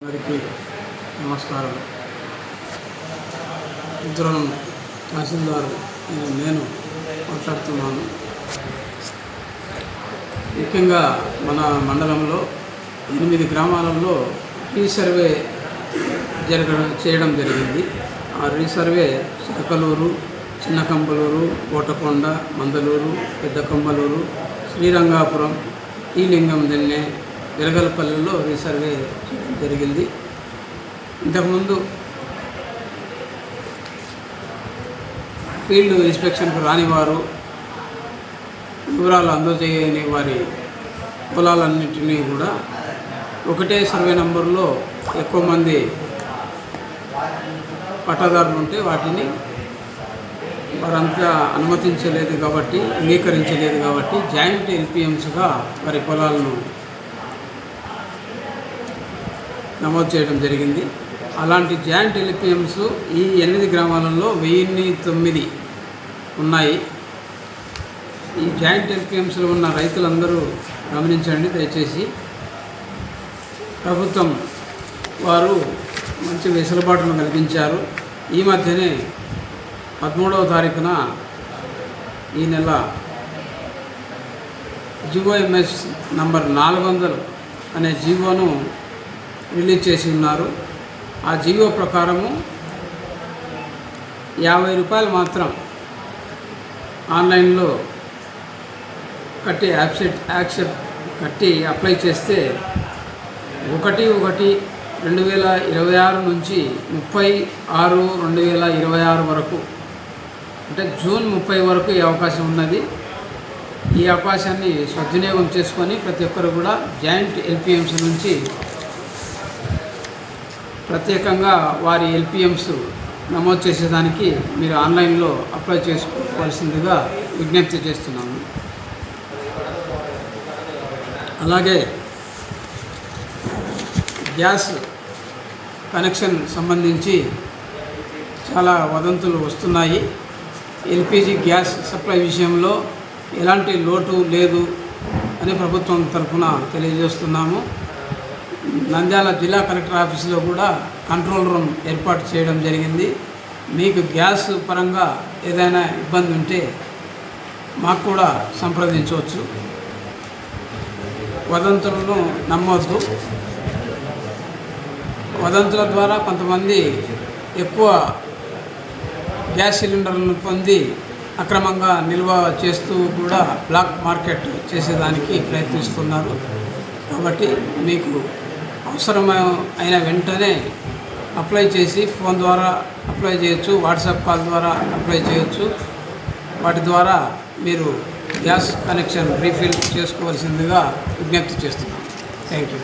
అందరికీ నమస్కారం. ఉద్రం తహసీల్దార్ నేను మాట్లాడుతున్నాను. ముఖ్యంగా మన మండలంలో 8 గ్రామాలలో రీసర్వే చేయడం జరిగింది. ఆ రీసర్వే చిలకలూరు, చిన్నకంబలూరు, కోటకొండ, మందలూరు, పెద్దకంబలూరు, శ్రీరంగాపురం, లింగం దిన్నె, వెలగలపల్లిలో రీసర్వే జరిగింది. ఇంతకుముందు ఫీల్డ్ ఇన్స్పెక్షన్కు రాని వారు, వివరాలు అందజేయని వారి పొలాలన్నింటినీ కూడా ఒకటే సర్వే నంబర్లో ఎక్కువ మంది పట్టాదారులు ఉంటే వాటిని వారంతా అనుమతించలేదు కాబట్టి, అంగీకరించలేదు కాబట్టి జాయింట్ ఎల్పిఎంస్గా వారి పొలాలను నమోదు చేయడం జరిగింది. అలాంటి జాయింట్ ఎల్పిఎంస్ ఈ 8 గ్రామాలలో 1009 ఉన్నాయి. ఈ జాయింట్ ఎల్పిఎంస్లో ఉన్న రైతులందరూ గమనించండి దయచేసి. ప్రభుత్వం వారు మంచి వెసులుబాటును కల్పించారు. ఈ మధ్యనే 13వ తారీఖున ఈ నెల జిఓఎంఎస్ నంబర్ 400 అనే జీవోను రిలీజ్ చేసి ఉన్నారు. ఆ జీవో ప్రకారము 50 రూపాయలు మాత్రం ఆన్లైన్లో కట్టి కట్టి అప్లై చేస్తే 1/1/2026 నుంచి 30/6/2026 వరకు, అంటే జూన్ 30 వరకు ఈ అవకాశం ఉన్నది. ఈ అవకాశాన్ని సద్వినియోగం చేసుకొని ప్రతి ఒక్కరు కూడా జాయింట్ ఎల్పిఎంస్ నుంచి ప్రత్యేకంగా వారి ఎల్పిఎంస్ నమోదు చేసేదానికి మీరు ఆన్లైన్లో అప్లై చేసుకోవాల్సిందిగా విజ్ఞప్తి చేస్తున్నాము. అలాగే గ్యాస్ కనెక్షన్ సంబంధించి చాలా వదంతులు వస్తున్నాయి. ఎల్పిజి గ్యాస్ సప్లై విషయంలో ఎలాంటి లోటు లేదు అని ప్రభుత్వం తరఫున తెలియజేస్తున్నాము. నంద్యాల జిల్లా కలెక్టర్ ఆఫీసులో కూడా కంట్రోల్ రూమ్ ఏర్పాటు చేయడం జరిగింది. మీకు గ్యాస్ పరంగా ఏదైనా ఇబ్బంది ఉంటే మాకు కూడా సంప్రదించవచ్చు. వదంతులను నమ్మవద్దు. వదంతుల ద్వారా కొంతమంది ఎక్కువ గ్యాస్ సిలిండర్లను పొంది అక్రమంగా నిల్వ చేస్తూ కూడా బ్లాక్ మార్కెట్ చేసేదానికి ప్రయత్నిస్తున్నారు. కాబట్టి మీకు అవసరమైన వెంటనే అప్లై చేసి ఫోన్ ద్వారా అప్లై చేయొచ్చు, వాట్సాప్ కాల్ ద్వారా అప్లై చేయొచ్చు. వాటి ద్వారా మీరు గ్యాస్ కనెక్షన్ రీఫిల్ చేసుకోవాల్సిందిగా విజ్ఞప్తి చేస్తున్నాం. Thank you.